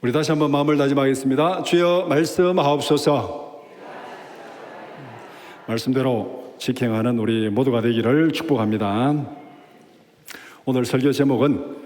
우리 다시 한번 마음을 다짐하겠습니다. 주여 말씀하옵소서. 말씀대로 직행하는 우리 모두가 되기를 축복합니다. 오늘 설교 제목은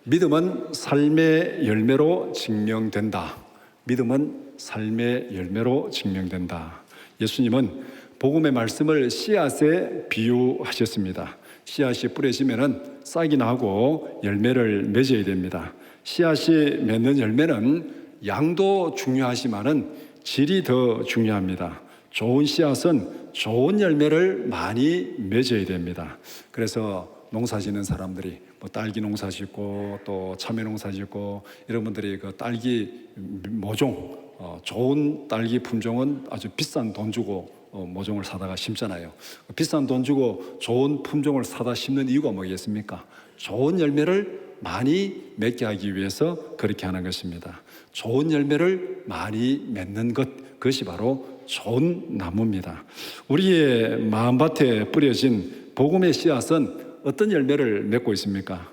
믿음은 삶의 열매로 증명된다. 믿음은 삶의 열매로 증명된다. 예수님은 복음의 말씀을 씨앗에 비유하셨습니다. 씨앗이 뿌려지면 싹이 나고 열매를 맺어야 됩니다. 씨앗이 맺는 열매는 양도 중요하지만은 질이 더 중요합니다. 좋은 씨앗은 좋은 열매를 많이 맺어야 됩니다. 그래서 농사 짓는 사람들이 딸기 농사 짓고 또 참외 농사 짓고 이런 분들이 그 딸기 모종, 좋은 딸기 품종은 아주 비싼 돈 주고 모종을 사다가 심잖아요. 비싼 돈 주고 좋은 품종을 사다 심는 이유가 뭐겠습니까? 좋은 열매를 많이 맺게 하기 위해서 그렇게 하는 것입니다. 좋은 열매를 많이 맺는 것, 그것이 바로 좋은 나무입니다. 우리의 마음밭에 뿌려진 복음의 씨앗은 어떤 열매를 맺고 있습니까?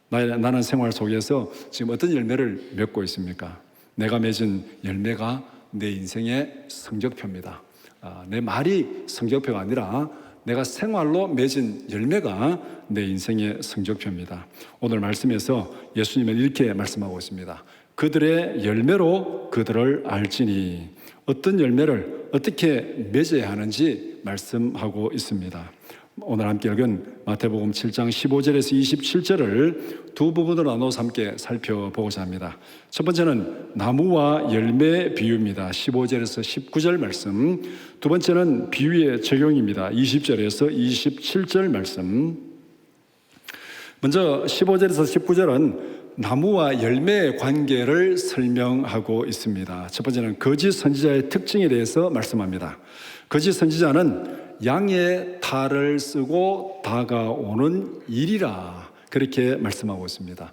나는 생활 속에서 지금 어떤 열매를 맺고 있습니까? 내가 맺은 열매가 내 인생의 성적표입니다. 내 말이 성적표가 아니라 내가 생활로 맺은 열매가 내 인생의 성적표입니다. 오늘 말씀에서 예수님은 이렇게 말씀하고 있습니다. 그들의 열매로 그들을 알지니. 어떤 열매를 어떻게 맺어야 하는지 말씀하고 있습니다. 오늘 함께 읽은 마태복음 7장 15절에서 27절을 두 부분으로 나눠서 함께 살펴보고자 합니다. 첫 번째는 나무와 열매 비유입니다. 15절에서 19절 말씀. 두 번째는 비유의 적용입니다. 20절에서 27절 말씀. 먼저 15절에서 19절은 나무와 열매의 관계를 설명하고 있습니다. 첫 번째는 거짓 선지자의 특징에 대해서 말씀합니다. 거짓 선지자는 양의 탈을 쓰고 다가오는 이리라, 그렇게 말씀하고 있습니다.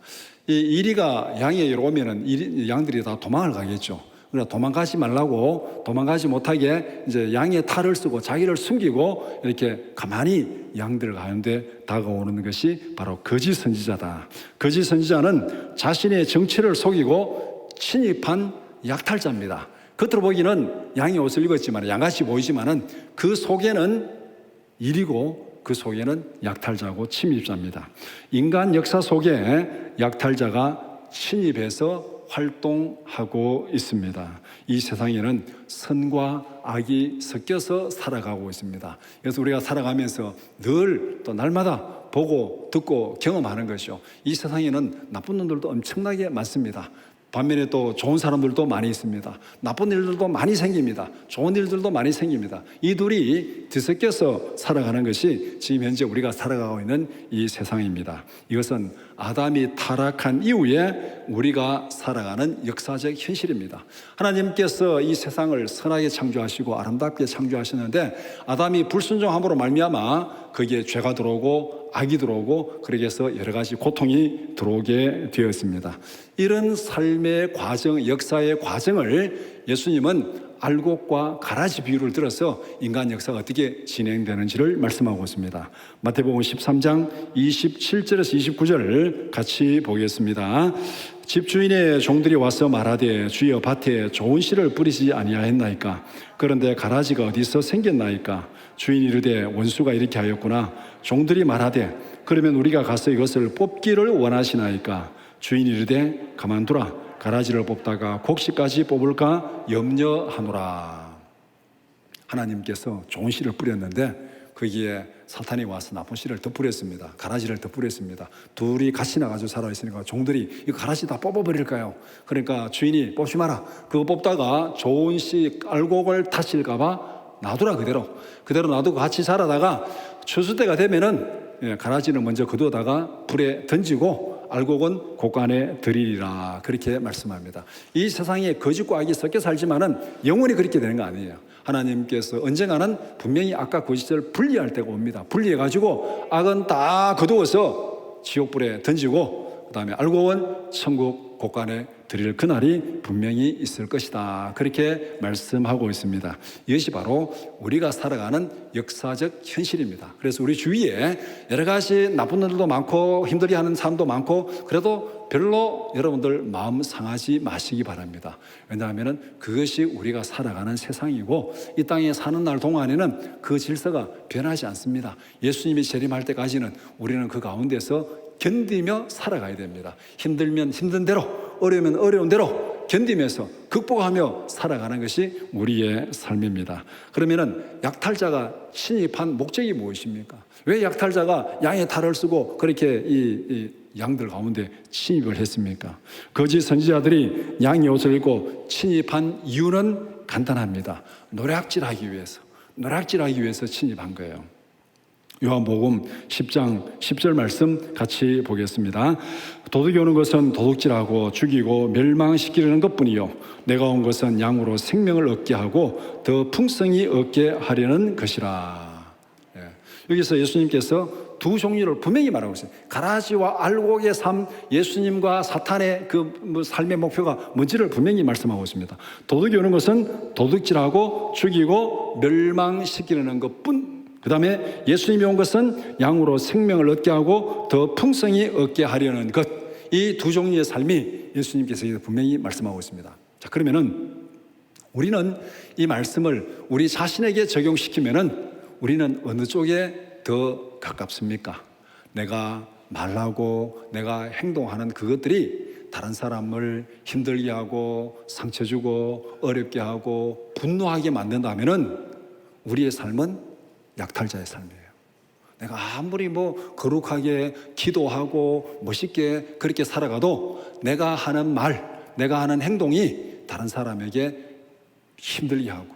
이 이리가 양에게 오면은 양들이 다 도망을 가겠죠. 그러나 도망가지 말라고, 도망가지 못하게 이제 양의 탈을 쓰고 자기를 숨기고 이렇게 가만히 양들 가운데 다가오는 것이 바로 거짓 선지자다. 거짓 선지자는 자신의 정체를 속이고 침입한 약탈자입니다. 겉으로 보기는 양의 옷을 입었지만, 양같이 보이지만은 그 속에는 일이고 그 속에는 약탈자고 침입자입니다. 인간 역사 속에 약탈자가 침입해서 활동하고 있습니다. 이 세상에는 선과 악이 섞여서 살아가고 있습니다. 그래서 우리가 살아가면서 늘 또 날마다 보고 듣고 경험하는 것이요, 이 세상에는 나쁜 놈들도 엄청나게 많습니다. 반면에 또 좋은 사람들도 많이 있습니다. 나쁜 일들도 많이 생깁니다. 좋은 일들도 많이 생깁니다. 이 둘이 뒤섞여서 살아가는 것이 지금 현재 우리가 살아가고 있는 이 세상입니다. 이것은 아담이 타락한 이후에 우리가 살아가는 역사적 현실입니다. 하나님께서 이 세상을 선하게 창조하시고 아름답게 창조하셨는데 아담이 불순종함으로 말미암아 거기에 죄가 들어오고 악이 들어오고 그렇게 해서 여러 가지 고통이 들어오게 되었습니다. 이런 삶의 과정, 역사의 과정을 예수님은 알곡과 가라지 비유를 들어서 인간 역사가 어떻게 진행되는지를 말씀하고 있습니다. 마태복음 13장 27절에서 29절을 같이 보겠습니다. 집주인의 종들이 와서 말하되 주여 밭에 좋은 씨를 뿌리지 아니하였나이까? 그런데 가라지가 어디서 생겼나이까? 주인이 이르되 원수가 이렇게 하였구나. 종들이 말하되 그러면 우리가 가서 이것을 뽑기를 원하시나이까? 주인이 이르되 가만두라. 가라지를 뽑다가 곡식까지 뽑을까 염려하노라. 하나님께서 좋은 씨를 뿌렸는데 거기에 사탄이 와서 나쁜 씨를 더 뿌렸습니다. 가라지를 더 뿌렸습니다. 둘이 같이 나가지고 살아있으니까 종들이 이거 가라지 다 뽑아버릴까요? 그러니까 주인이 뽑지 마라. 그거 뽑다가 좋은 씨 알곡을 다칠까봐 놔두라. 그대로 놔두고 같이 살아다가 추수 때가 되면은 가라지는 먼저 거두다가 불에 던지고 알곡은 곳간에 들이리라, 그렇게 말씀합니다. 이 세상에 거짓과 악이 섞여 살지만은 영원히 그렇게 되는 거 아니에요. 하나님께서 언젠가는 분명히 악과 거짓을 분리할 때가 옵니다. 분리해가지고 악은 다 거두어서 지옥불에 던지고 그 다음에 알곡은 천국 곳간에 드릴 그날이 분명히 있을 것이다. 그렇게 말씀하고 있습니다. 이것이 바로 우리가 살아가는 역사적 현실입니다. 그래서 우리 주위에 여러 가지 나쁜 일도 많고 힘들게 하는 사람도 많고 그래도 별로 여러분들 마음 상하지 마시기 바랍니다. 왜냐하면 그것이 우리가 살아가는 세상이고 이 땅에 사는 날 동안에는 그 질서가 변하지 않습니다. 예수님이 재림할 때까지는 우리는 그 가운데서 견디며 살아가야 됩니다. 힘들면 힘든 대로, 어려우면 어려운 대로 견디면서 극복하며 살아가는 것이 우리의 삶입니다. 그러면은 약탈자가 침입한 목적이 무엇입니까? 왜 약탈자가 양의 탈을 쓰고 그렇게 이 양들 가운데 침입을 했습니까? 거짓 선지자들이 양의 옷을 입고 침입한 이유는 간단합니다. 노략질하기 위해서 침입한 거예요. 요한복음 10장 10절 말씀 같이 보겠습니다. 도둑이 오는 것은 도둑질하고 죽이고 멸망시키려는 것뿐이요 내가 온 것은 양으로 생명을 얻게 하고 더 풍성히 얻게 하려는 것이라. 여기서 예수님께서 두 종류를 분명히 말하고 있어요. 가라지와 알곡의 삶, 예수님과 사탄의 그 삶의 목표가 뭔지를 분명히 말씀하고 있습니다. 도둑이 오는 것은 도둑질하고 죽이고 멸망시키려는 것뿐. 그 다음에 예수님이 온 것은 양으로 생명을 얻게 하고 더 풍성히 얻게 하려는 것. 이 두 종류의 삶이 예수님께서 분명히 말씀하고 있습니다. 자, 그러면은 우리는 이 말씀을 우리 자신에게 적용시키면은 우리는 어느 쪽에 더 가깝습니까? 내가 말하고 내가 행동하는 그것들이 다른 사람을 힘들게 하고 상처 주고 어렵게 하고 분노하게 만든다면은 우리의 삶은 약탈자의 삶이에요. 내가 아무리 거룩하게 기도하고 멋있게 그렇게 살아가도 내가 하는 말, 내가 하는 행동이 다른 사람에게 힘들게 하고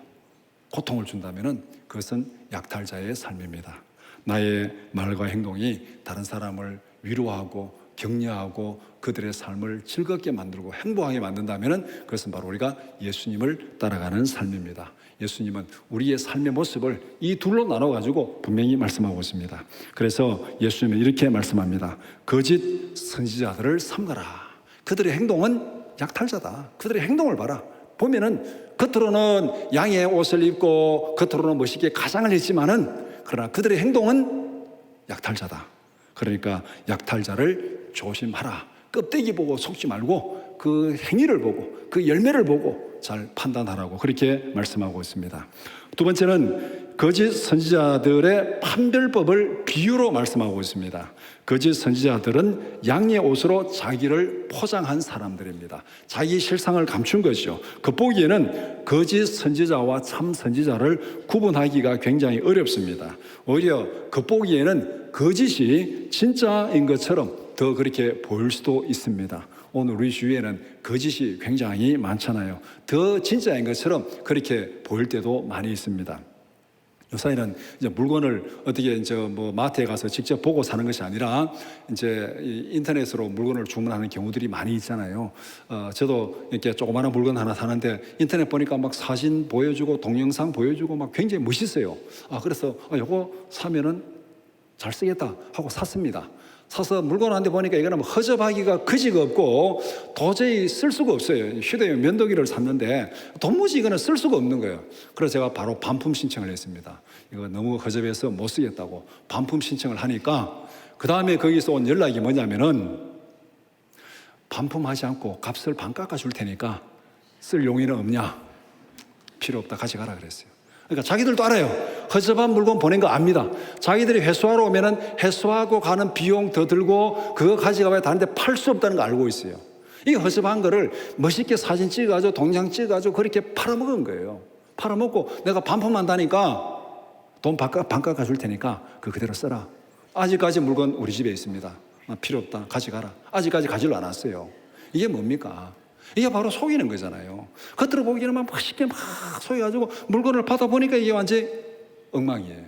고통을 준다면은 그것은 약탈자의 삶입니다. 나의 말과 행동이 다른 사람을 위로하고 격려하고 그들의 삶을 즐겁게 만들고 행복하게 만든다면 그것은 바로 우리가 예수님을 따라가는 삶입니다. 예수님은 우리의 삶의 모습을 이 둘로 나눠가지고 분명히 말씀하고 있습니다. 그래서 예수님은 이렇게 말씀합니다. 거짓 선지자들을 삼가라. 그들의 행동은 약탈자다. 그들의 행동을 봐라. 보면은 겉으로는 양의 옷을 입고 겉으로는 멋있게 가장을 했지만은 그러나 그들의 행동은 약탈자다. 그러니까 약탈자를 조심하라. 껍데기 보고 속지 말고 그 행위를 보고 그 열매를 보고 잘 판단하라고 그렇게 말씀하고 있습니다. 두 번째는 거짓 선지자들의 판별법을 비유로 말씀하고 있습니다. 거짓 선지자들은 양의 옷으로 자기를 포장한 사람들입니다. 자기 실상을 감춘 것이죠. 겉보기에는 거짓 선지자와 참 선지자를 구분하기가 굉장히 어렵습니다. 오히려 겉보기에는 거짓이 진짜인 것처럼 더 그렇게 보일 수도 있습니다. 오늘 우리 주위에는 거짓이 굉장히 많잖아요. 더 진짜인 것처럼 그렇게 보일 때도 많이 있습니다. 요사이는 이제 물건을 어떻게 마트에 가서 직접 보고 사는 것이 아니라 이제 인터넷으로 물건을 주문하는 경우들이 많이 있잖아요. 저도 이렇게 조그마한 물건 하나 사는데 인터넷 보니까 막 사진 보여주고 동영상 보여주고 막 굉장히 멋있어요. 그래서 요거 사면은 잘 쓰겠다 하고 샀습니다. 사서 물건 한 대 보니까 이거는 허접하기가 그지가 없고 도저히 쓸 수가 없어요. 휴대용 면도기를 샀는데 도무지 이거는 쓸 수가 없는 거예요. 그래서 제가 바로 반품 신청을 했습니다. 이거 너무 허접해서 못 쓰겠다고 반품 신청을 하니까 그 다음에 거기서 온 연락이 뭐냐면은 반품하지 않고 값을 반 깎아줄 테니까 쓸 용의는 없냐? 필요 없다, 가져가라 그랬어요. 그러니까 자기들도 알아요. 허접한 물건 보낸 거 압니다. 자기들이 회수하러 오면은 회수하고 가는 비용 더 들고 그거 가져가야 다른데 팔 수 없다는 거 알고 있어요. 이 허접한 거를 멋있게 사진 찍어가지고 동영 찍어가지고 그렇게 팔아먹은 거예요. 팔아먹고 내가 반품한다니까 돈 반 깎아줄 테니까 그대로 써라. 아직까지 물건 우리 집에 있습니다. 필요 없다, 가져가라. 아직까지 가지를 않았어요. 이게 뭡니까? 이게 바로 속이는 거잖아요. 겉으로 보기에는 막 멋있게 막 속여가지고 물건을 받아보니까 이게 완전히 엉망이에요.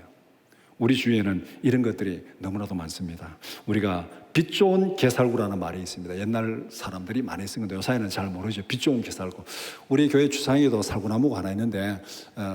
우리 주위에는 이런 것들이 너무나도 많습니다. 우리가 빛 좋은 게살구라는 말이 있습니다. 옛날 사람들이 많이 쓴 건데 요사이는 잘 모르죠. 빛 좋은 게살구. 우리 교회 주상에도 살구나무가 하나 있는데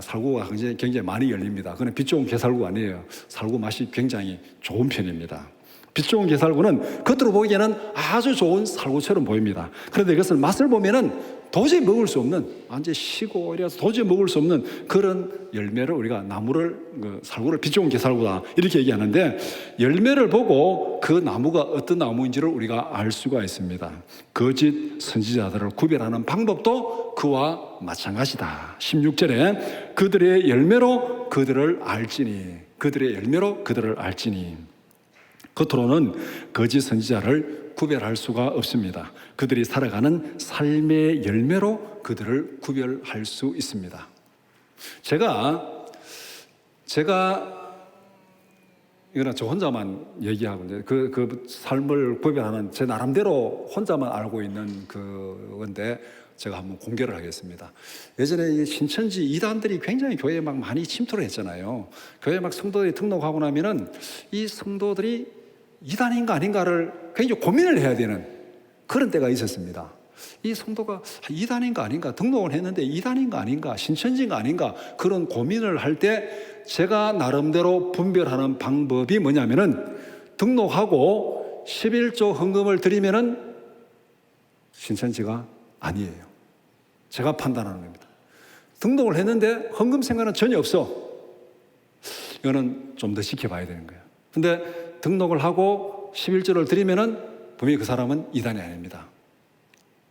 살구가 굉장히 많이 열립니다. 그건 빛 좋은 게살구가 아니에요. 살구 맛이 굉장히 좋은 편입니다. 빛 좋은 게살구는 겉으로 보기에는 아주 좋은 살구처럼 보입니다. 그런데 이것을 맛을 보면은 도저히 먹을 수 없는, 완전히 시고 이래서 도저히 먹을 수 없는 그런 열매를 우리가 나무를, 살구를 빛 좋은 게살구다 이렇게 얘기하는데, 열매를 보고 그 나무가 어떤 나무인지를 우리가 알 수가 있습니다. 거짓 선지자들을 구별하는 방법도 그와 마찬가지다. 16절에 그들의 열매로 그들을 알지니, 그들의 열매로 그들을 알지니. 겉으로는 거짓 선지자를 구별할 수가 없습니다. 그들이 살아가는 삶의 열매로 그들을 구별할 수 있습니다. 제가 이거는 저 혼자만 얘기하고 이제 그 삶을 구별하는 제 나름대로 혼자만 알고 있는 그건데 제가 한번 공개를 하겠습니다. 예전에 신천지 이단들이 굉장히 교회에 막 많이 침투를 했잖아요. 교회에 막 성도들이 등록하고 나면은 이 성도들이 이단인가 아닌가를 굉장히 고민을 해야 되는 그런 때가 있었습니다. 이 성도가 이단인가 아닌가, 등록을 했는데 이단인가 아닌가, 신천지인가 아닌가, 그런 고민을 할 때 제가 나름대로 분별하는 방법이 뭐냐면은, 등록하고 11조 헌금을 드리면은 신천지가 아니에요. 제가 판단하는 겁니다. 등록을 했는데 헌금 생각은 전혀 없어. 이거는 좀 더 지켜봐야 되는 거예요. 근데 등록을 하고 11조를 드리면은 분명히 그 사람은 이단이 아닙니다.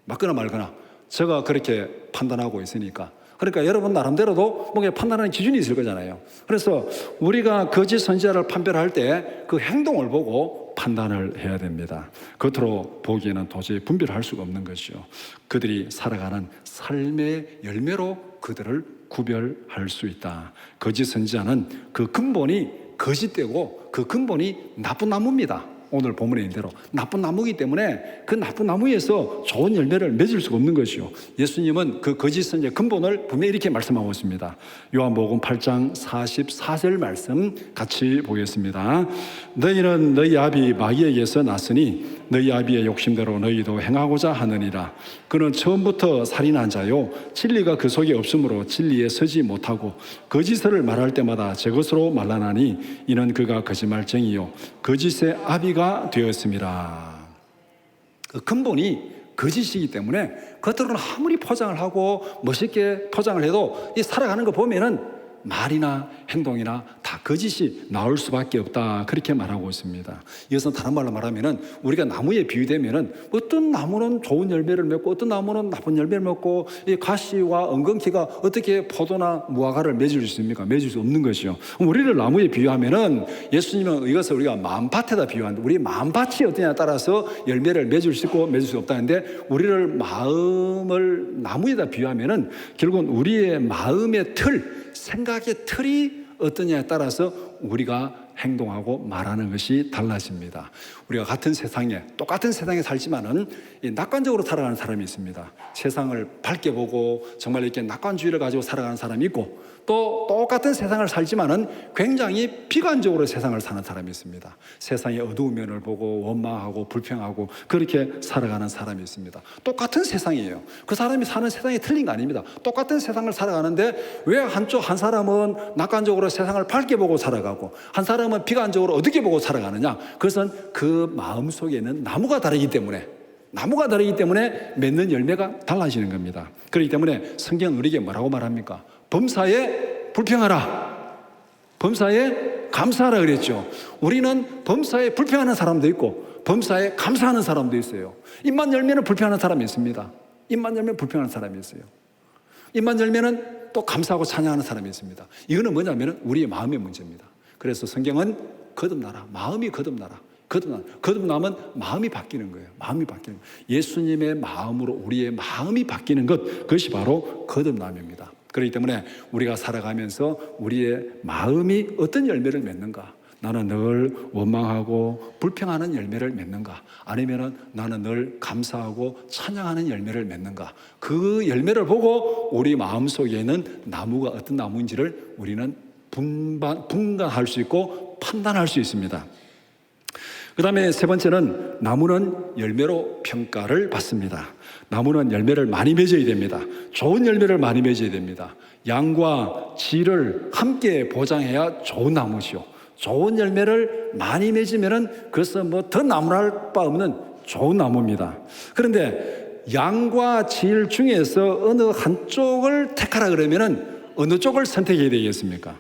맞거나 말거나 제가 그렇게 판단하고 있으니까. 그러니까 여러분 나름대로도 뭔가 판단하는 기준이 있을 거잖아요. 그래서 우리가 거짓 선지자를 판별할 때 그 행동을 보고 판단을 해야 됩니다. 겉으로 보기에는 도저히 분별할 수가 없는 것이죠. 그들이 살아가는 삶의 열매로 그들을 구별할 수 있다. 거짓 선지자는 그 근본이 거짓되고 그 근본이 나쁜 나무입니다. 오늘 본문에 있는 대로 나쁜 나무이기 때문에 그 나쁜 나무에서 좋은 열매를 맺을 수가 없는 것이요. 예수님은 그 거짓 선지자의 근본을 분명히 이렇게 말씀하고 있습니다. 요한복음 8장 44절 말씀 같이 보겠습니다. 너희는 너희 아비 마귀에게서 났으니 너희 아비의 욕심대로 너희도 행하고자 하느니라. 그는 처음부터 살인한 자요 진리가 그 속에 없으므로 진리에 서지 못하고 거짓을 말할 때마다 제 것으로 말하나니 이는 그가 거짓말쟁이요 거짓의 아비가 되었습니다. 그 근본이 거짓이기 때문에 겉으로는 아무리 포장을 하고 멋있게 포장을 해도 이 살아가는 거 보면은 말이나 행동이나 다 거짓이 나올 수밖에 없다, 그렇게 말하고 있습니다. 이것은 다른 말로 말하면은 우리가 나무에 비유되면은 어떤 나무는 좋은 열매를 맺고 어떤 나무는 나쁜 열매를 맺고, 이 가시와 엉겅퀴가 어떻게 포도나 무화과를 맺을 수 있습니까? 맺을 수 없는 것이요. 우리를 나무에 비유하면은 예수님은 이것을 우리가 마음밭에다 비유하는데, 우리 마음밭이 어떠냐에 따라서 열매를 맺을 수 있고 맺을 수 없다는데, 우리를 마음을 나무에다 비유하면은 결국은 우리의 마음의 틀, 생각의 틀이 어떠냐에 따라서 우리가 행동하고 말하는 것이 달라집니다. 우리가 같은 세상에, 똑같은 세상에 살지만은 낙관적으로 살아가는 사람이 있습니다. 세상을 밝게 보고 정말 이렇게 낙관주의를 가지고 살아가는 사람이 있고, 또 똑같은 세상을 살지만은 굉장히 비관적으로 세상을 사는 사람이 있습니다. 세상의 어두운 면을 보고 원망하고 불평하고 그렇게 살아가는 사람이 있습니다. 똑같은 세상이에요. 그 사람이 사는 세상이 틀린 거 아닙니다. 똑같은 세상을 살아가는데 왜 한 사람은 낙관적으로 세상을 밝게 보고 살아가고 한 사람은 비관적으로 어둡게 보고 살아가느냐? 그것은 그 마음속에 있는 나무가 다르기 때문에 맺는 열매가 달라지는 겁니다. 그렇기 때문에 성경은 우리에게 뭐라고 말합니까? 범사에 불평하라, 범사에 감사하라 그랬죠. 우리는 범사에 불평하는 사람도 있고 범사에 감사하는 사람도 있어요. 입만 열면은 불평하는 사람이 있습니다. 입만 열면 불평하는 사람이 있어요. 입만 열면은 또 감사하고 찬양하는 사람이 있습니다. 이거는 뭐냐면은 우리의 마음의 문제입니다. 그래서 성경은 거듭나라, 마음이 거듭나라. 거듭나면 마음이 바뀌는 거예요. 마음이 바뀌는 거예요. 예수님의 마음으로 우리의 마음이 바뀌는 것, 그것이 바로 거듭남입니다. 그렇기 때문에 우리가 살아가면서 우리의 마음이 어떤 열매를 맺는가? 나는 늘 원망하고 불평하는 열매를 맺는가? 아니면 나는 늘 감사하고 찬양하는 열매를 맺는가? 그 열매를 보고 우리 마음속에 있는 나무가 어떤 나무인지를 우리는 분간할 수 있고 판단할 수 있습니다. 그 다음에 세 번째는 나무는 열매로 평가를 받습니다. 나무는 열매를 많이 맺어야 됩니다. 좋은 열매를 많이 맺어야 됩니다. 양과 질을 함께 보장해야 좋은 나무죠. 좋은 열매를 많이 맺으면은 그것은 뭐 더 나무랄 바 없는 좋은 나무입니다. 그런데 양과 질 중에서 어느 한쪽을 택하라 그러면은 어느 쪽을 선택해야 되겠습니까?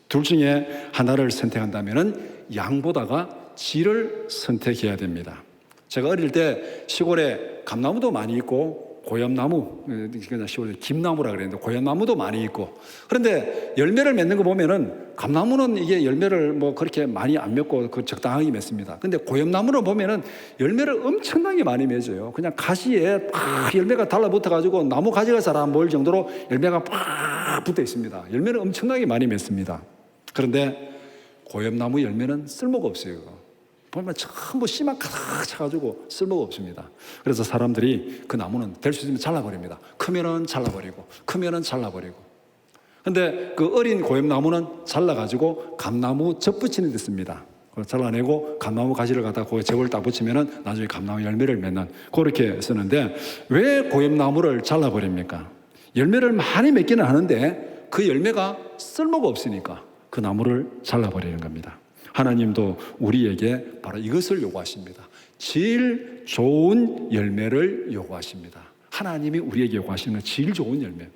둘 중에 하나를 선택한다면은 양보다가 질을 선택해야 됩니다. 제가 어릴 때 시골에 감나무도 많이 있고 고염나무, 시골에 김나무라 그랬는데 고염나무도 많이 있고, 그런데 열매를 맺는 거 보면은 감나무는 이게 열매를 뭐 그렇게 많이 안 맺고 그 적당하게 맺습니다. 근데 고염나무를 보면은 열매를 엄청나게 많이 맺어요. 그냥 가시에 팍 열매가 달라붙어 가지고 나무 가지가 잘 안 보일 정도로 열매가 팍 붙어 있습니다. 열매를 엄청나게 많이 맺습니다. 그런데 고염나무 열매는 쓸모가 없어요. 보면 전부 씨만 가득 차가지고 쓸모가 없습니다. 그래서 사람들이 그 나무는 될 수 있으면 잘라버립니다. 크면은 잘라버리고, 크면은 잘라버리고. 근데 그 어린 고염나무는 잘라가지고 감나무 접 붙이는 데 씁니다. 잘라내고 감나무 가지를 갖다 거기에 접을 딱 붙이면은 나중에 감나무 열매를 맺는, 그렇게 쓰는데 왜 고염나무를 잘라버립니까? 열매를 많이 맺기는 하는데 그 열매가 쓸모가 없으니까 그 나무를 잘라버리는 겁니다. 하나님도 우리에게 바로 이것을 요구하십니다. 질 좋은 열매를 요구하십니다. 하나님이 우리에게 요구하시는 건 질 좋은 열매.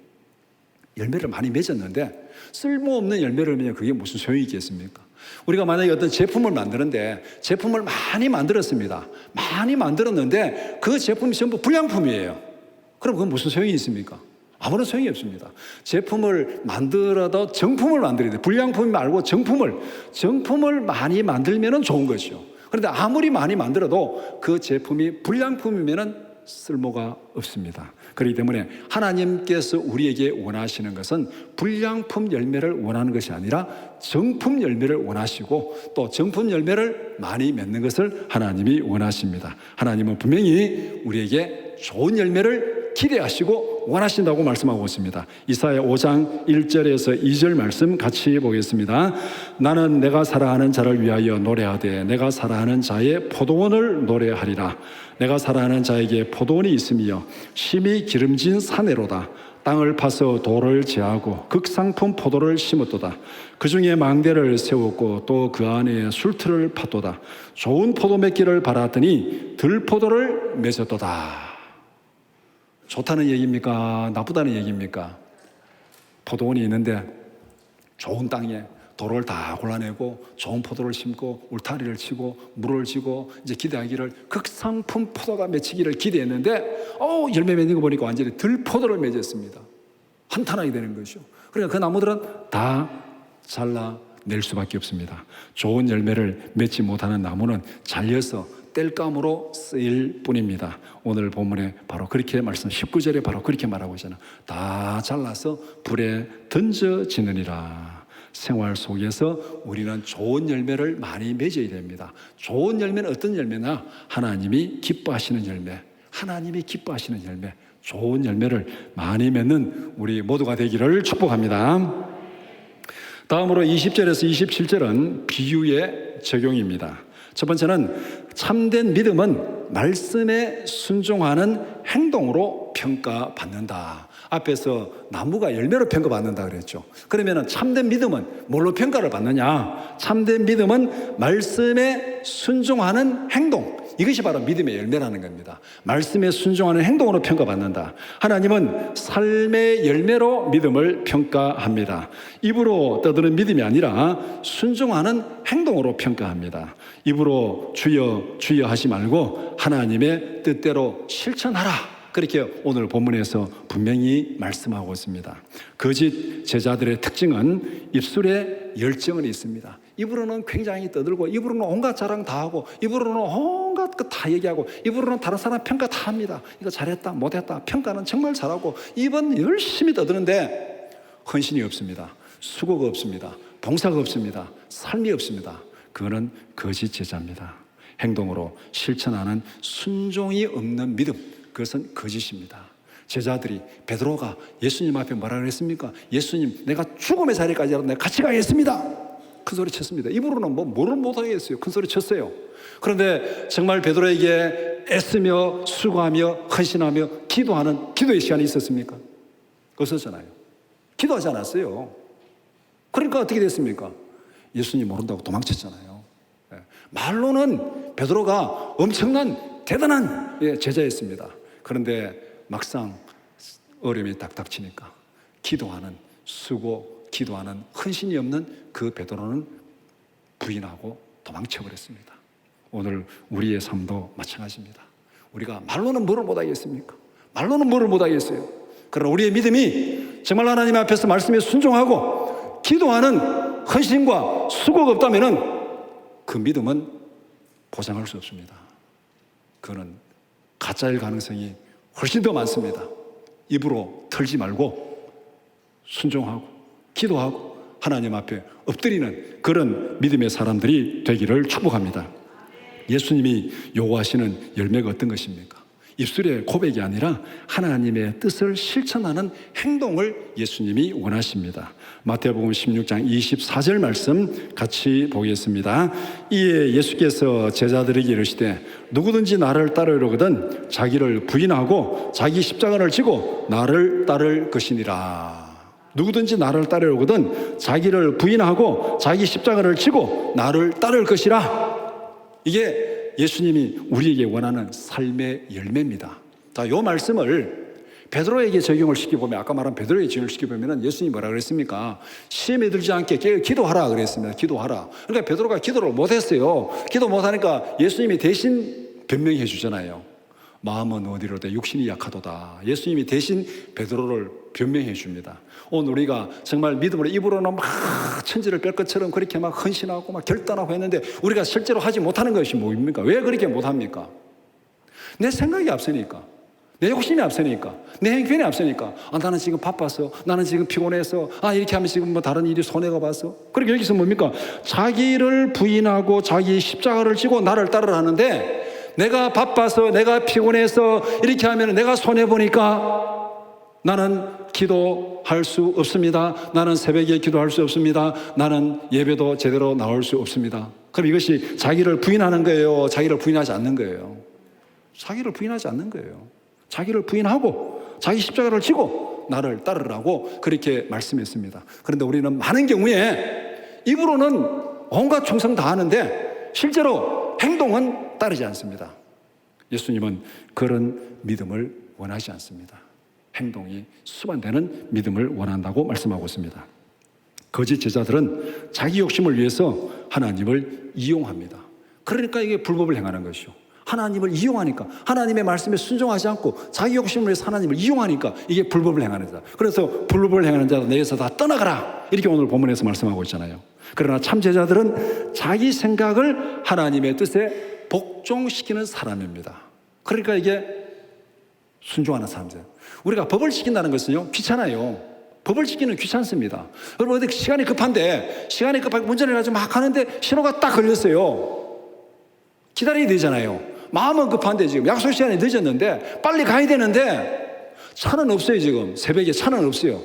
열매를 많이 맺었는데 쓸모없는 열매를 맺으면 그게 무슨 소용이 있겠습니까? 우리가 만약에 어떤 제품을 만드는데 제품을 많이 만들었습니다. 많이 만들었는데 그 제품이 전부 불량품이에요. 그럼 그건 무슨 소용이 있습니까? 아무런 소용이 없습니다. 제품을 만들어도 정품을 만들어야 돼요. 불량품 말고 정품을 많이 만들면 좋은 것이죠. 그런데 아무리 많이 만들어도 그 제품이 불량품이면 쓸모가 없습니다. 그렇기 때문에 하나님께서 우리에게 원하시는 것은 불량품 열매를 원하는 것이 아니라 정품 열매를 원하시고 또 정품 열매를 많이 맺는 것을 하나님이 원하십니다. 하나님은 분명히 우리에게 좋은 열매를 기대하시고 원하신다고 말씀하고 있습니다. 이사야 5장 1절에서 2절 말씀 같이 보겠습니다. 나는 내가 사랑하는 자를 위하여 노래하되 내가 사랑하는 자의 포도원을 노래하리라. 내가 사랑하는 자에게 포도원이 있으며 심히 기름진 사내로다. 땅을 파서 돌을 제하고 극상품 포도를 심었도다. 그 중에 망대를 세웠고 또 그 안에 술틀을 팠도다. 좋은 포도 맺기를 바랐더니 들포도를 맺었도다. 좋다는 얘기입니까? 나쁘다는 얘기입니까? 포도원이 있는데 좋은 땅에 돌을 다 골라내고 좋은 포도를 심고 울타리를 치고 물을 지고 이제 기대하기를 극상품 포도가 맺히기를 기대했는데 열매 맺는 거 보니까 완전히 들포도를 맺었습니다. 한탄하게 되는 것이죠. 그러니까 그 나무들은 다 잘라낼 수밖에 없습니다. 좋은 열매를 맺지 못하는 나무는 잘려서 땔감으로 쓰일 뿐입니다. 오늘 본문에 바로 그렇게 말씀 19절에 바로 그렇게 말하고 있잖아요. 다 잘라서 불에 던져지느니라. 생활 속에서 우리는 좋은 열매를 많이 맺어야 됩니다. 좋은 열매는 어떤 열매나 하나님이 기뻐하시는 열매, 하나님이 기뻐하시는 열매, 좋은 열매를 많이 맺는 우리 모두가 되기를 축복합니다. 다음으로 20절에서 27절은 비유의 적용입니다. 첫 번째는 참된 믿음은 말씀에 순종하는 행동으로 평가받는다. 앞에서 나무가 열매로 평가받는다 그랬죠. 그러면 참된 믿음은 뭘로 평가를 받느냐? 참된 믿음은 말씀에 순종하는 행동, 이것이 바로 믿음의 열매라는 겁니다. 말씀에 순종하는 행동으로 평가받는다. 하나님은 삶의 열매로 믿음을 평가합니다. 입으로 떠드는 믿음이 아니라 순종하는 행동으로 평가합니다. 입으로 주여 주여 하지 말고 하나님의 뜻대로 실천하라. 그렇게 오늘 본문에서 분명히 말씀하고 있습니다. 거짓 제자들의 특징은 입술에 열정은 있습니다. 입으로는 굉장히 떠들고 입으로는 온갖 자랑 다 하고 입으로는 온갖 것 다 얘기하고 입으로는 다른 사람 평가 다 합니다. 이거 잘했다 못했다 평가는 정말 잘하고 입은 열심히 떠드는데 헌신이 없습니다. 수고가 없습니다. 봉사가 없습니다. 삶이 없습니다. 그거는 거짓 제자입니다. 행동으로 실천하는 순종이 없는 믿음, 그것은 거짓입니다. 제자들이 베드로가 예수님 앞에 뭐라 그랬습니까? 예수님, 내가 죽음의 자리까지라도 내가 같이 가겠습니다. 큰 소리 쳤습니다. 입으로는 뭐를 못하겠어요. 큰 소리 쳤어요. 그런데 정말 베드로에게 애쓰며 수고하며 헌신하며 기도하는 기도의 시간이 있었습니까? 없었잖아요. 기도하지 않았어요. 그러니까 어떻게 됐습니까? 예수님 모른다고 도망쳤잖아요. 말로는 베드로가 엄청난 대단한 제자였습니다. 그런데 막상 어려움이 딱 닥치니까 기도하는 수고, 기도하는 헌신이 없는 그 베드로는 부인하고 도망쳐버렸습니다. 오늘 우리의 삶도 마찬가지입니다. 우리가 말로는 뭐를 못하겠습니까? 말로는 뭐를 못하겠어요. 그러나 우리의 믿음이 정말 하나님 앞에서 말씀에 순종하고 기도하는 헌신과 수고가 없다면 그 믿음은 보장할 수 없습니다. 그거는 가짜일 가능성이 훨씬 더 많습니다. 입으로 털지 말고 순종하고 기도하고 하나님 앞에 엎드리는 그런 믿음의 사람들이 되기를 축복합니다. 예수님이 요구하시는 열매가 어떤 것입니까? 입술의 고백이 아니라 하나님의 뜻을 실천하는 행동을 예수님이 원하십니다. 마태복음 16장 24절 말씀 같이 보겠습니다. 이에 예수께서 제자들에게 이르시되 누구든지 나를 따르려거든 자기를 부인하고 자기 십자가를 지고 나를 따를 것이니라. 누구든지 나를 따르려거든 자기를 부인하고 자기 십자가를 지고 나를 따를 것이라. 이게 예수님이 우리에게 원하는 삶의 열매입니다. 자, 이 말씀을 베드로에게 적용을 시켜보면, 아까 말한 베드로에게 적용을 시켜보면 예수님이 뭐라 그랬습니까? 시험에 들지 않게 기도하라 그랬습니다. 기도하라. 그러니까 베드로가 기도를 못했어요. 기도 못하니까 예수님이 대신 변명해 주잖아요. 마음은 어디로다 육신이 약하도다. 예수님이 대신 베드로를 변명해 줍니다. 오늘 우리가 정말 믿음으로 입으로는 막 천지를 뺄 것처럼 그렇게 막 헌신하고 막 결단하고 했는데 우리가 실제로 하지 못하는 것이 뭡니까? 왜 그렇게 못합니까? 내 생각이 앞서니까, 내 욕심이 앞서니까, 내 행편이 앞서니까, 나는 지금 바빠서, 나는 지금 피곤해서, 이렇게 하면 지금 뭐 다른 일이 손해가 봐서. 그러니까 여기서 뭡니까? 자기를 부인하고 자기 십자가를 지고 나를 따르라는데 내가 바빠서, 내가 피곤해서 이렇게 하면 내가 손해보니까 나는 기도할 수 없습니다. 나는 새벽에 기도할 수 없습니다. 나는 예배도 제대로 나올 수 없습니다. 그럼 이것이 자기를 부인하는 거예요? 자기를 부인하지 않는 거예요? 자기를 부인하지 않는 거예요. 자기를 부인하고 자기 십자가를 지고 나를 따르라고 그렇게 말씀했습니다. 그런데 우리는 많은 경우에 입으로는 온갖 충성 다 하는데 실제로 행동은 따르지 않습니다. 예수님은 그런 믿음을 원하지 않습니다. 행동이 수반되는 믿음을 원한다고 말씀하고 있습니다. 거짓 제자들은 자기 욕심을 위해서 하나님을 이용합니다. 그러니까 이게 불법을 행하는 것이죠. 하나님을 이용하니까, 하나님의 말씀에 순종하지 않고 자기 욕심을 위해서 하나님을 이용하니까 이게 불법을 행하는 자다. 그래서 불법을 행하는 자도 내게서 다 떠나가라, 이렇게 오늘 본문에서 말씀하고 있잖아요. 그러나 참 제자들은 자기 생각을 하나님의 뜻에 복종시키는 사람입니다. 그러니까 이게 순종하는 사람들. 우리가 법을 지킨다는 것은요, 귀찮아요. 법을 지키는 귀찮습니다. 여러분, 어디 시간이 급한데, 운전을 가지고 막 하는데 신호가 딱 걸렸어요. 기다려야 되잖아요. 마음은 급한데 지금 약속 시간이 늦었는데 빨리 가야 되는데 차는 없어요. 지금 새벽에 차는 없어요.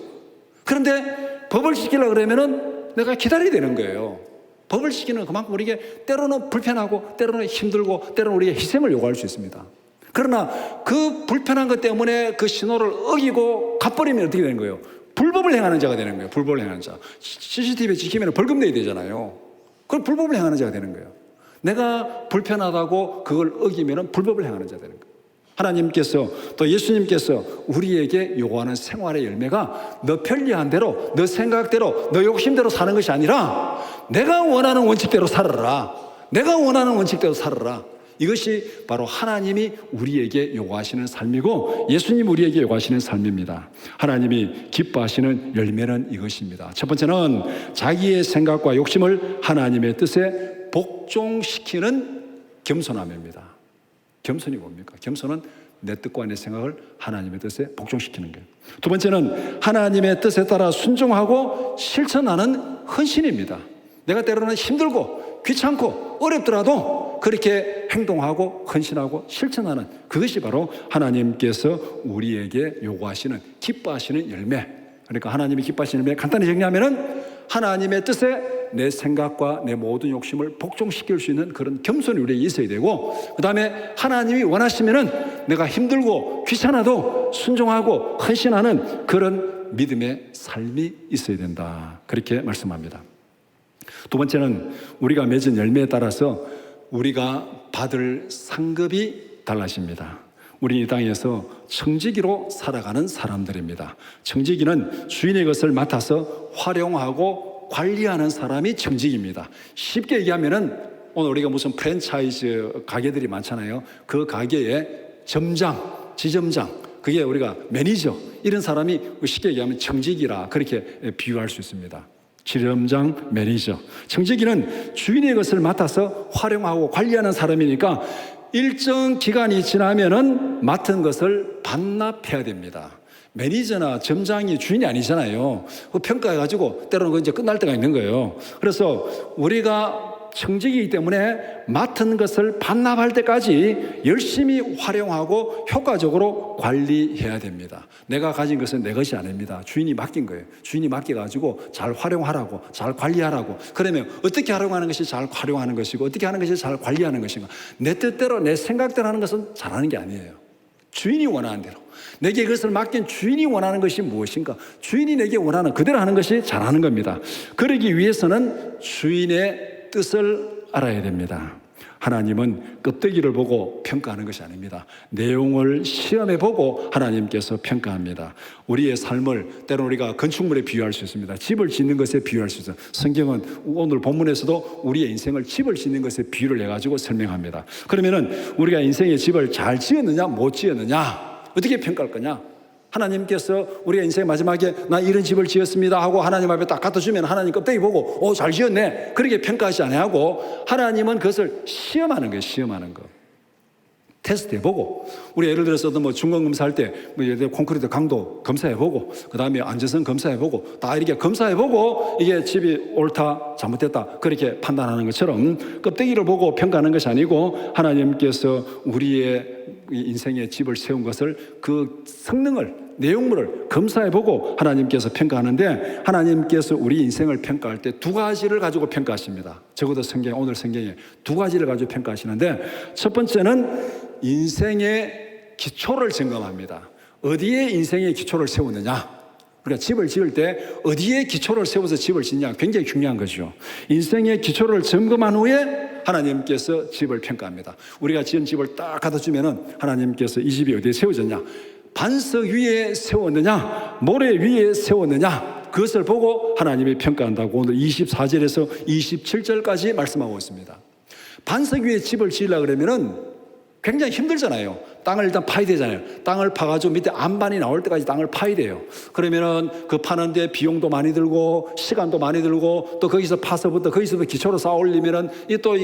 그런데 법을 지키려고 그러면은 내가 기다려야 되는 거예요. 법을 지키는 그만큼 우리에게 때로는 불편하고 때로는 힘들고 때로는 우리에게 희생을 요구할 수 있습니다. 그러나 그 불편한 것 때문에 그 신호를 어기고 가버리면 어떻게 되는 거예요? 불법을 행하는 자가 되는 거예요. 불법을 행하는 자. CCTV 지키면 벌금 내야 되잖아요. 그럼 불법을 행하는 자가 되는 거예요. 내가 불편하다고 그걸 어기면 불법을 행하는 자가 되는 거예요. 하나님께서 또 예수님께서 우리에게 요구하는 생활의 열매가 너 편리한 대로, 너 생각대로, 너 욕심대로 사는 것이 아니라 내가 원하는 원칙대로 살아라. 내가 원하는 원칙대로 살아라. 이것이 바로 하나님이 우리에게 요구하시는 삶이고 예수님 우리에게 요구하시는 삶입니다. 하나님이 기뻐하시는 열매는 이것입니다. 첫 번째는 자기의 생각과 욕심을 하나님의 뜻에 복종시키는 겸손함입니다. 겸손이 뭡니까? 겸손은 내 뜻과 내 생각을 하나님의 뜻에 복종시키는 거예요. 두 번째는 하나님의 뜻에 따라 순종하고 실천하는 헌신입니다. 내가 때로는 힘들고 귀찮고 어렵더라도 그렇게 행동하고 헌신하고 실천하는 그것이 바로 하나님께서 우리에게 요구하시는 기뻐하시는 열매. 그러니까 하나님이 기뻐하시는 열매 간단히 정리하면은 하나님의 뜻에 내 생각과 내 모든 욕심을 복종시킬 수 있는 그런 겸손이 우리에게 있어야 되고, 그 다음에 하나님이 원하시면은 내가 힘들고 귀찮아도 순종하고 헌신하는 그런 믿음의 삶이 있어야 된다. 그렇게 말씀합니다. 두 번째는 우리가 맺은 열매에 따라서 우리가 받을 상급이 달라집니다. 우리 이 땅에서 청지기로 살아가는 사람들입니다. 청지기는 주인의 것을 맡아서 활용하고 관리하는 사람이 청지기입니다. 쉽게 얘기하면은 오늘 우리가 무슨 프랜차이즈 가게들이 많잖아요. 그 가게의 점장, 지점장, 그게 우리가 매니저, 이런 사람이 쉽게 얘기하면 청지기라 그렇게 비유할 수 있습니다. 지점장, 매니저. 청지기는 주인의 것을 맡아서 활용하고 관리하는 사람이니까 일정 기간이 지나면은 맡은 것을 반납해야 됩니다. 매니저나 점장이 주인이 아니잖아요. 평가해가지고 때로는 이제 끝날 때가 있는 거예요. 그래서 우리가 청지기이기 때문에 맡은 것을 반납할 때까지 열심히 활용하고 효과적으로 관리해야 됩니다. 내가 가진 것은 내 것이 아닙니다. 주인이 맡긴 거예요. 주인이 맡겨가지고 잘 활용하라고, 잘 관리하라고. 그러면 어떻게 활용하는 것이 잘 활용하는 것이고 어떻게 하는 것이 잘 관리하는 것인가. 내 뜻대로 내 생각대로 하는 것은 잘하는 게 아니에요. 주인이 원하는 대로. 내게 이것을 맡긴 주인이 원하는 것이 무엇인가? 주인이 내게 원하는 그대로 하는 것이 잘하는 겁니다. 그러기 위해서는 주인의 뜻을 알아야 됩니다. 하나님은 껍데기를 보고 평가하는 것이 아닙니다. 내용을 시험해 보고 하나님께서 평가합니다. 우리의 삶을 때로는 우리가 건축물에 비유할 수 있습니다. 집을 짓는 것에 비유할 수 있어요. 성경은 오늘 본문에서도 우리의 인생을 집을 짓는 것에 비유를 해가지고 설명합니다. 그러면은 우리가 인생의 집을 잘 지었느냐 못 지었느냐 어떻게 평가할 거냐? 하나님께서 우리가 인생의 마지막에 나 이런 집을 지었습니다 하고 하나님 앞에 딱 갖다 주면 하나님 껍데기 보고 잘 지었네 그렇게 평가하지 않고 하나님은 그것을 시험하는 거예요. 시험하는 거. 테스트해보고 우리 예를 들어서도 뭐 중간검사할 때 콘크리트 강도 검사해보고 그 다음에 안전성 검사해보고 다 이렇게 검사해보고 이게 집이 옳다 잘못됐다 그렇게 판단하는 것처럼 껍데기를 보고 평가하는 것이 아니고 하나님께서 우리의 인생의 집을 세운 것을 그 성능을 내용물을 검사해보고 하나님께서 평가하는데 하나님께서 우리 인생을 평가할 때 두 가지를 가지고 평가하십니다. 적어도 오늘 성경에 두 가지를 가지고 평가하시는데 첫 번째는 인생의 기초를 점검합니다. 어디에 인생의 기초를 세우느냐. 우리가 집을 지을 때 어디에 기초를 세워서 집을 짓냐 굉장히 중요한 거죠. 인생의 기초를 점검한 후에 하나님께서 집을 평가합니다. 우리가 지은 집을 딱 갖다 주면은 하나님께서 이 집이 어디에 세워졌냐, 반석 위에 세웠느냐, 모래 위에 세웠느냐, 그것을 보고 하나님이 평가한다고 오늘 24절에서 27절까지 말씀하고 있습니다. 반석 위에 집을 지으려고 그러면은 굉장히 힘들잖아요. 땅을 일단 파야 되잖아요. 땅을 파가지고 밑에 안반이 나올 때까지 땅을 파야 돼요. 그러면은 그 파는데 비용도 많이 들고 시간도 많이 들고 또 거기서 파서부터 거기서부터 기초로 쌓아 올리면은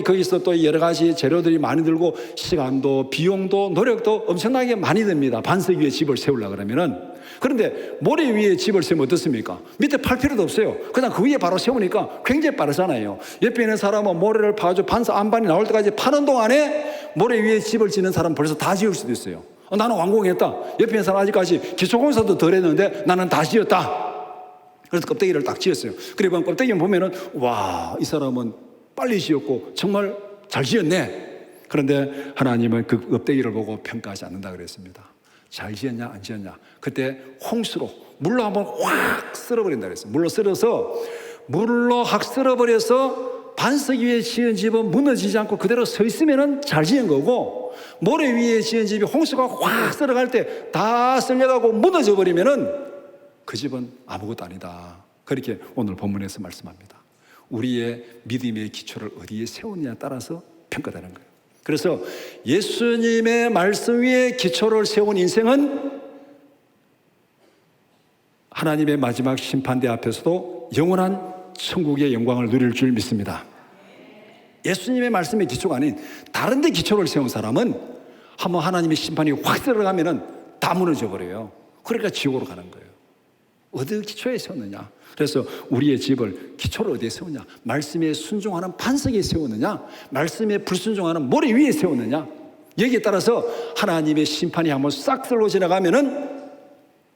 거기서 또 여러 가지 재료들이 많이 들고 시간도 비용도 노력도 엄청나게 많이 듭니다. 반석 위에 집을 세우려고 그러면은. 그런데 모래 위에 집을 세우면 어떻습니까? 밑에 팔 필요도 없어요. 그냥 그 위에 바로 세우니까 굉장히 빠르잖아요. 옆에 있는 사람은 모래를 파가지고 반석 안반이 나올 때까지 파는 동안에 모래 위에 집을 짓는 사람 벌써 다 지을 수도 있어요. 나는 완공했다. 옆에 있는 사람 아직까지 기초공사도 덜 했는데 나는 다 지었다. 그래서 껍데기를 딱 지었어요. 그리고 껍데기 보면은 와, 이 사람은 빨리 지었고 정말 잘 지었네. 그런데 하나님은 그 껍데기를 보고 평가하지 않는다 그랬습니다. 잘 지었냐 안 지었냐. 그때 홍수로 물로 한번 확 쓸어버린다 그랬어요. 물로 확 쓸어버려서 반석 위에 지은 집은 무너지지 않고 그대로 서 있으면 잘 지은 거고, 모래 위에 지은 집이 홍수가 확 쓸어갈 때 다 쓸려가고 무너져 버리면은 그 집은 아무것도 아니다. 그렇게 오늘 본문에서 말씀합니다. 우리의 믿음의 기초를 어디에 세우느냐에 따라서 평가되는 거예요. 그래서 예수님의 말씀 위에 기초를 세운 인생은 하나님의 마지막 심판대 앞에서도 영원한 천국의 영광을 누릴 줄 믿습니다. 예수님의 말씀의 기초가 아닌 다른 데 기초를 세운 사람은 한번 하나님의 심판이 확 들어가면은 다 무너져 버려요. 그러니까 지옥으로 가는 거예요. 어디 기초에 세웠느냐? 그래서 우리의 집을 기초를 어디에 세우냐? 말씀에 순종하는 반석에 세우느냐? 말씀에 불순종하는 모래 위에 세우느냐? 여기에 따라서 하나님의 심판이 한번 싹 들고 지나가면은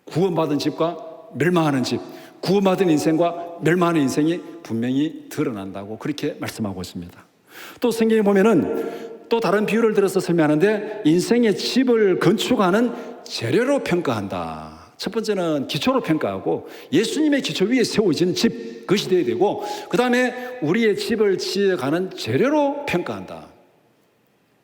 구원받은 집과 멸망하는 집, 구원받은 인생과 멸망하는 인생이 분명히 드러난다고 그렇게 말씀하고 있습니다. 또 성경에 보면은 또 다른 비유를 들어서 설명하는데 인생의 집을 건축하는 재료로 평가한다. 첫 번째는 기초로 평가하고 예수님의 기초 위에 세워진 집, 그것이 되어야 되고, 그 다음에 우리의 집을 지어가는 재료로 평가한다.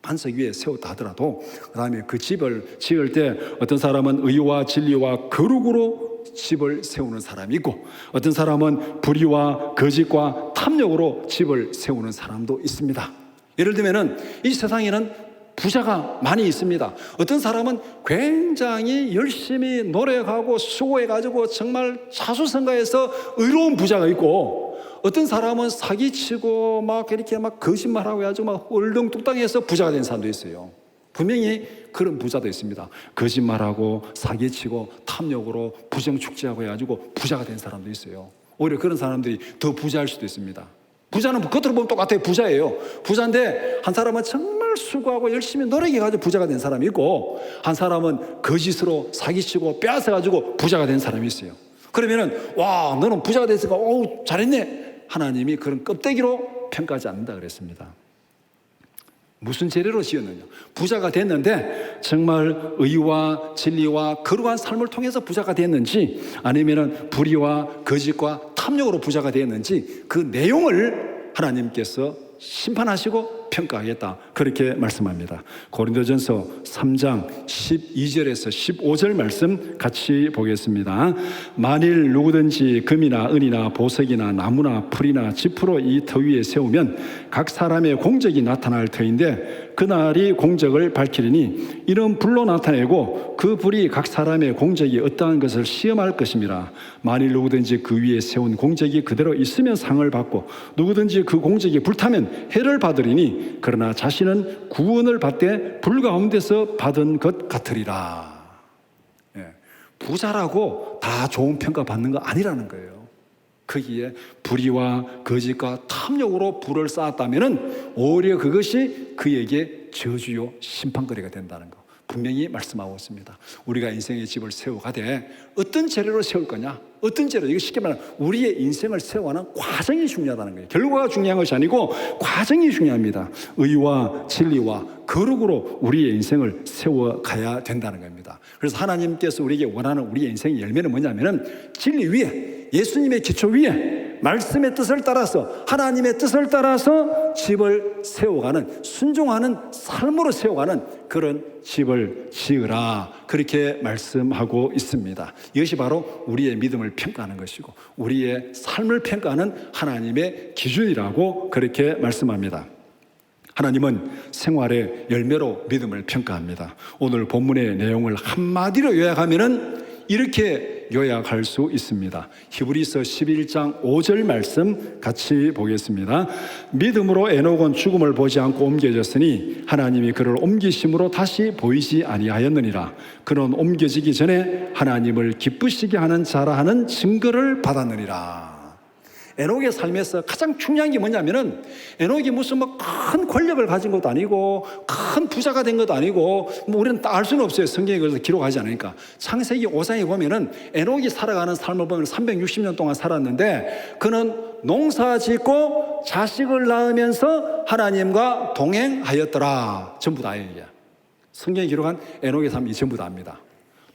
반석 위에 세웠다 하더라도 그 다음에 그 집을 지을 때 어떤 사람은 의와 진리와 거룩으로 집을 세우는 사람이 있고, 어떤 사람은 불의와 거짓과 탐욕으로 집을 세우는 사람도 있습니다. 예를 들면은 이 세상에는 부자가 많이 있습니다. 어떤 사람은 굉장히 열심히 노력하고 수고해가지고 정말 자수성가해서 의로운 부자가 있고, 어떤 사람은 사기치고 막 이렇게 막 거짓말하고 해가지고 막 얼렁뚱땅해서 부자가 된 사람도 있어요. 분명히 그런 부자도 있습니다. 거짓말하고 사기치고 탐욕으로 부정축제하고 해가지고 부자가 된 사람도 있어요. 오히려 그런 사람들이 더 부자일 수도 있습니다. 부자는 겉으로 보면 똑같아요. 부자예요. 부자인데 한 사람은 정말 수고하고 열심히 노력해가지고 부자가 된 사람이 있고, 한 사람은 거짓으로 사기치고 빼앗아가지고 부자가 된 사람이 있어요. 그러면은 와, 너는 부자가 됐으니까 어우 잘했네. 하나님이 그런 껍데기로 평가하지 않는다 그랬습니다. 무슨 재료로 지었느냐? 부자가 됐는데 정말 의와 진리와 거룩한 삶을 통해서 부자가 됐는지, 아니면은 불의와 거짓과 탐욕으로 부자가 됐는지, 그 내용을 하나님께서 심판하시고 평가하겠다, 그렇게 말씀합니다. 고린도전서 3장 12절에서 15절 말씀 같이 보겠습니다. 만일 누구든지 금이나 은이나 보석이나 나무나 풀이나 지푸로 이 터 위에 세우면 각 사람의 공적이 나타날 터인데 그날이 공적을 밝히리니 이는 불로 나타내고 그 불이 각 사람의 공적이 어떠한 것을 시험할 것입니다. 만일 누구든지 그 위에 세운 공적이 그대로 있으면 상을 받고 누구든지 그 공적이 불타면 해를 받으리니 그러나 자신은 구원을 받되 불 가운데서 받은 것 같으리라. 부자라고 다 좋은 평가 받는 거 아니라는 거예요. 거기에 불의와 거짓과 탐욕으로 불을 쌓았다면 오히려 그것이 그에게 저주요 심판거리가 된다는 거 분명히 말씀하고 있습니다. 우리가 인생의 집을 세워가되 어떤 재료로 세울 거냐, 어떤 재료, 이거 쉽게 말하면 우리의 인생을 세워가는 과정이 중요하다는 거예요. 결과가 중요한 것이 아니고 과정이 중요합니다. 의와 진리와 거룩으로 우리의 인생을 세워가야 된다는 겁니다. 그래서 하나님께서 우리에게 원하는 우리의 인생의 열매는 뭐냐면은 진리 위에, 예수님의 기초 위에 말씀의 뜻을 따라서, 하나님의 뜻을 따라서 집을 세워가는, 순종하는 삶으로 세워가는 그런 집을 지으라, 그렇게 말씀하고 있습니다. 이것이 바로 우리의 믿음을 평가하는 것이고 우리의 삶을 평가하는 하나님의 기준이라고 그렇게 말씀합니다. 하나님은 생활의 열매로 믿음을 평가합니다. 오늘 본문의 내용을 한마디로 요약하면은 이렇게 요약할 수 있습니다. 히브리서 11장 5절 말씀 같이 보겠습니다. 믿음으로 에녹은 죽음을 보지 않고 옮겨졌으니 하나님이 그를 옮기심으로 다시 보이지 아니하였느니라. 그는 옮겨지기 전에 하나님을 기쁘시게 하는 자라 하는 증거를 받았느니라. 에녹의 삶에서 가장 중요한 게 뭐냐면은, 에녹이 무슨 뭐 큰 권력을 가진 것도 아니고 큰 부자가 된 것도 아니고 뭐 우리는 알 수는 없어요. 성경에 그래서 기록하지 않으니까. 창세기 5장에 보면은 에녹이 살아가는 삶을 보면 360년 동안 살았는데 그는 농사 짓고 자식을 낳으면서 하나님과 동행하였더라. 전부 다예요. 이게 성경에 기록한 에녹의 삶이 전부 다입니다.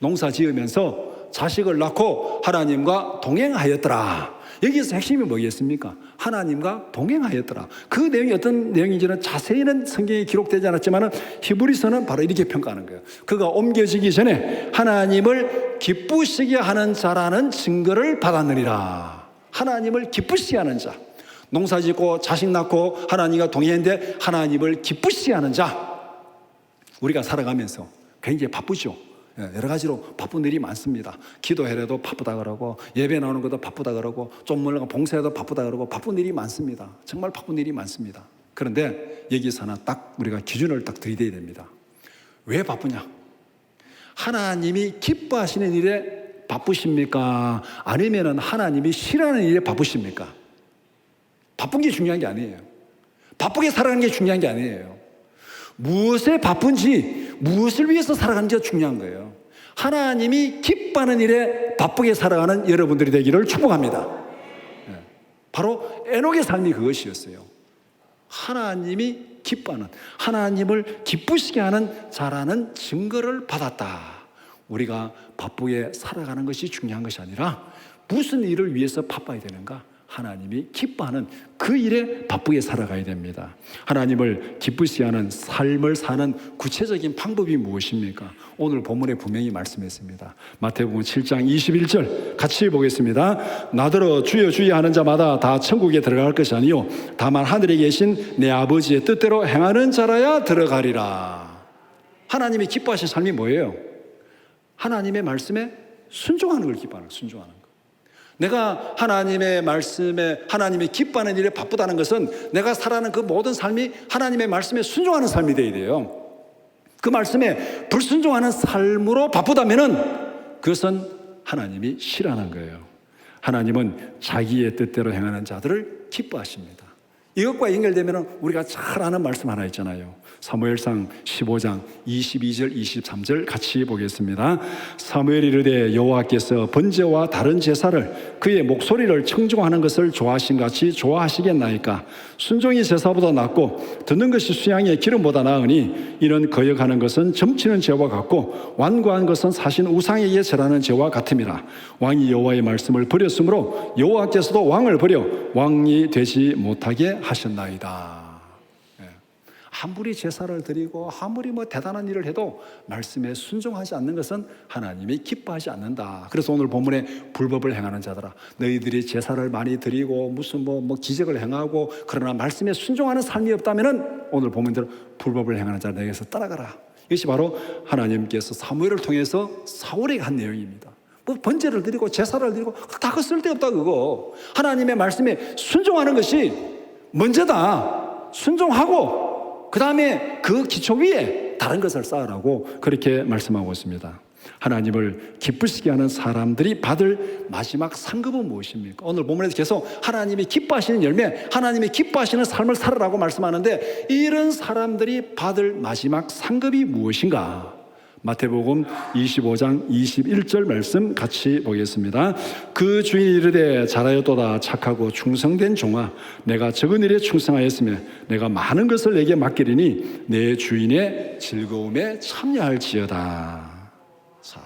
농사 지으면서 자식을 낳고 하나님과 동행하였더라. 여기서 핵심이 뭐겠습니까? 하나님과 동행하였더라. 그 내용이 어떤 내용인지는 자세히는 성경에 기록되지 않았지만 히브리서는 바로 이렇게 평가하는 거예요. 그가 옮겨지기 전에 하나님을 기쁘시게 하는 자라는 증거를 받았느니라. 하나님을 기쁘시게 하는 자, 농사 짓고 자식 낳고 하나님과 동행했는데 하나님을 기쁘시게 하는 자. 우리가 살아가면서 굉장히 바쁘죠. 여러 가지로 바쁜 일이 많습니다. 기도해도 바쁘다 그러고 예배 나오는 것도 바쁘다 그러고 좀 멀리 봉사해도 바쁘다 그러고 바쁜 일이 많습니다. 정말 바쁜 일이 많습니다. 그런데 여기서 하나 딱 우리가 기준을 딱 들이대야 됩니다. 왜 바쁘냐? 하나님이 기뻐하시는 일에 바쁘십니까? 아니면 하나님이 싫어하는 일에 바쁘십니까? 바쁜 게 중요한 게 아니에요. 바쁘게 살아가는 게 중요한 게 아니에요. 무엇에 바쁜지, 무엇을 위해서 살아가는지가 중요한 거예요. 하나님이 기뻐하는 일에 바쁘게 살아가는 여러분들이 되기를 축복합니다. 바로 에녹의 삶이 그것이었어요. 하나님이 기뻐하는, 하나님을 기쁘시게 하는 자라는 증거를 받았다. 우리가 바쁘게 살아가는 것이 중요한 것이 아니라 무슨 일을 위해서 바빠야 되는가? 하나님이 기뻐하는 그 일에 바쁘게 살아가야 됩니다. 하나님을 기쁘시게 하는 삶을 사는 구체적인 방법이 무엇입니까? 오늘 본문에 분명히 말씀했습니다. 마태복음 7장 21절 같이 보겠습니다. 나더러 주여 주여 하는 자마다 다 천국에 들어갈 것이 아니요 다만 하늘에 계신 내 아버지의 뜻대로 행하는 자라야 들어가리라. 하나님이 기뻐하신 삶이 뭐예요? 하나님의 말씀에 순종하는 걸 기뻐하는 거예요. 순종하는 거. 내가 하나님의 말씀에 하나님이 기뻐하는 일에 바쁘다는 것은 내가 살아가는 그 모든 삶이 하나님의 말씀에 순종하는 삶이 되어야 돼요. 그 말씀에 불순종하는 삶으로 바쁘다면은 그것은 하나님이 싫어하는 거예요. 하나님은 자기의 뜻대로 행하는 자들을 기뻐하십니다. 이것과 연결되면 우리가 잘 아는 말씀 하나 있잖아요. 사무엘상 15장 22절 23절 같이 보겠습니다. 사무엘이 이르되 여호와께서 번제와 다른 제사를 그의 목소리를 청종하는 것을 좋아하신 같이 좋아하시겠나이까. 순종이 제사보다 낫고 듣는 것이 수양의 기름보다 나으니 이는 거역하는 것은 점치는 죄와 같고 완고한 것은 사신 우상에게 절하는 죄와 같음이라. 왕이 여호와의 말씀을 버렸으므로 여호와께서도 왕을 버려 왕이 되지 못하게 하셨나이다. 아무리 제사를 드리고 아무리 대단한 일을 해도 말씀에 순종하지 않는 것은 하나님이 기뻐하지 않는다. 그래서 오늘 본문에 불법을 행하는 자들아, 너희들이 제사를 많이 드리고 무슨 기적을 행하고 그러나 말씀에 순종하는 삶이 없다면은 오늘 본문대로 불법을 행하는 자들 내게서 떠나가라. 이것이 바로 하나님께서 사무엘을 통해서 사울에게 한 내용입니다. 번제를 드리고 제사를 드리고 다 그 쓸데없다 그거. 하나님의 말씀에 순종하는 것이 먼저다. 순종하고 그 다음에 그 기초 위에 다른 것을 쌓으라고 그렇게 말씀하고 있습니다. 하나님을 기쁘시게 하는 사람들이 받을 마지막 상급은 무엇입니까? 오늘 본문에서 계속 하나님이 기뻐하시는 열매, 하나님이 기뻐하시는 삶을 살아라고 말씀하는데 이런 사람들이 받을 마지막 상급이 무엇인가? 마태복음 25장 21절 말씀 같이 보겠습니다. 그 주인이 이르되 잘하였도다 착하고 충성된 종아, 내가 적은 일에 충성하였으며 내가 많은 것을 내게 맡기리니 내 주인의 즐거움에 참여할지어다. 자,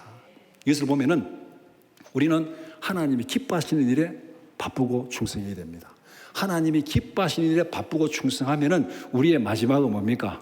이것을 보면은 우리는 하나님이 기뻐하시는 일에 바쁘고 충성해야 됩니다. 하나님이 기뻐하시는 일에 바쁘고 충성하면은 우리의 마지막은 뭡니까?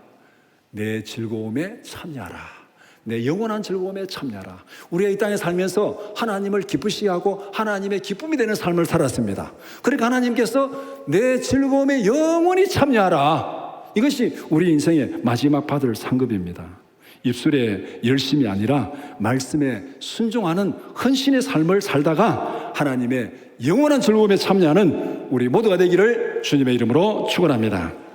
내 즐거움에 참여하라. 내 영원한 즐거움에 참여하라. 우리가 이 땅에 살면서 하나님을 기쁘시게 하고 하나님의 기쁨이 되는 삶을 살았습니다. 그러니까 하나님께서 내 즐거움에 영원히 참여하라. 이것이 우리 인생의 마지막 받을 상급입니다. 입술의 열심이 아니라 말씀에 순종하는 헌신의 삶을 살다가 하나님의 영원한 즐거움에 참여하는 우리 모두가 되기를 주님의 이름으로 축원합니다.